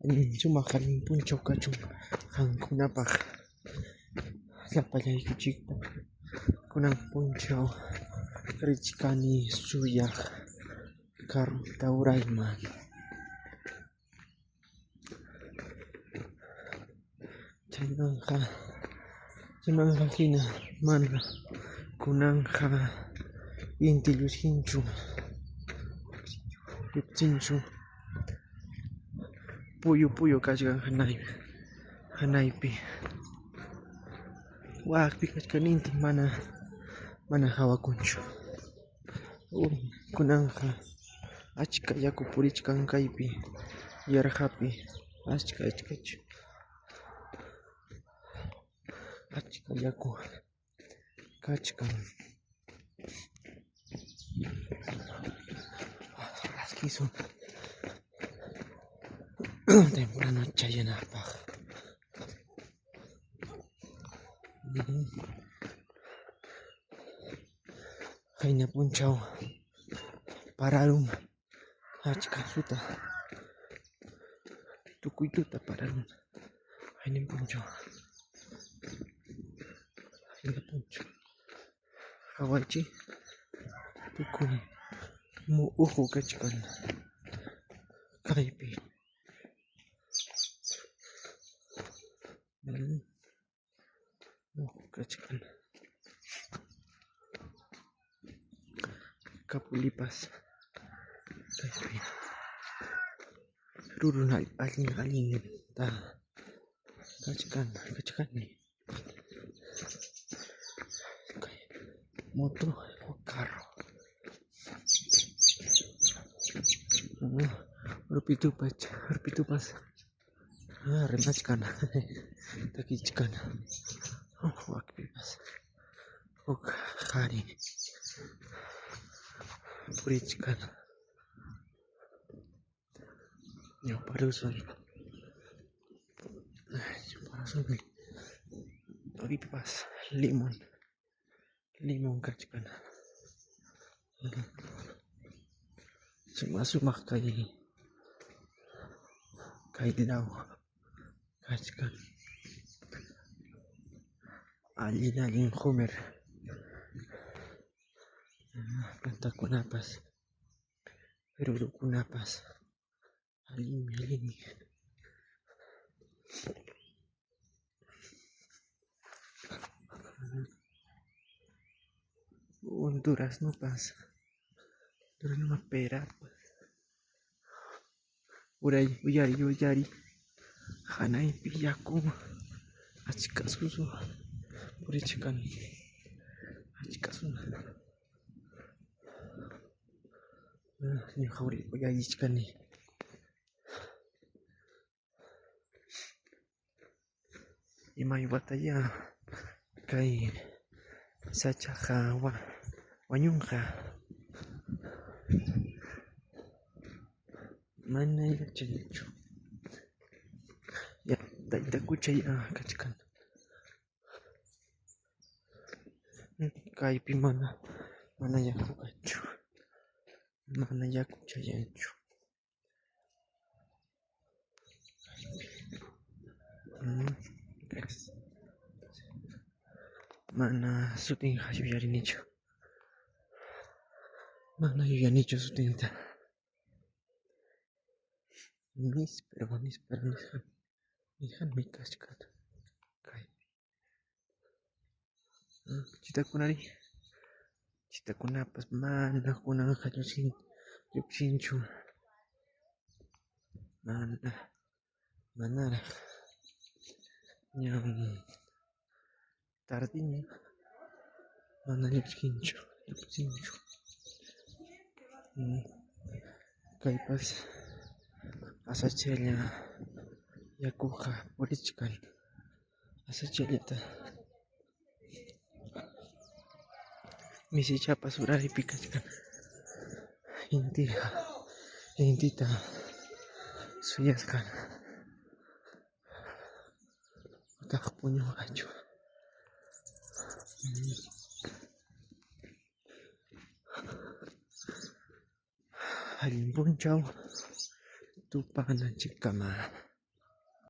Sumak kaling punchaw kachun hankunapak llapallaykuchik kunan punchaw rishkani suyak karuta urayman. Chaymanqa hina mana kunanqa inti lluskinku lluptinchu puyu kachkan hanaypi wakpi kachkan inti mana hawakunchu. Kunanqa achka yaku purichkan kaypi yarhapi achka yaku kachkan. Raskisun temprano chayanapaq. Qayna punchaw pararun achka suta tukuy tuta pararun qayna punchaw hawachi tukuy uhu kachkan kaypi. Uhu kachkan kapulipas kaypi rurun allin ta kachkani moto o carro urpitupas remachkana takichkana wakpipas huk qhari purichkana ñawparusun toripas limon kachkana sumaq kay law kachkan allin humer plantakunapas rurukunapas allinmi duraznopas perapas uyari hanaypi yaku achka susu purichkan achka susu ñuqa uyarichkani imaywataya kay sachaqa wañunqa mana yachanichu taytakuchaya kachkan kaypi mana yaku kachu mana yaku chayanchu mana sutinqa yuyanichu sutinta nispero nisqanmi kachkan kaypi chitakunapas mana kunanqa llukshinchu manaraq ñan tardiña mana llukshinchu kaypas asachaylla yakuqa purichkan asachayllata misichapas uraypi kachkan intita suyaskan utaq puñunqachu allin punchaw tupananchikkama.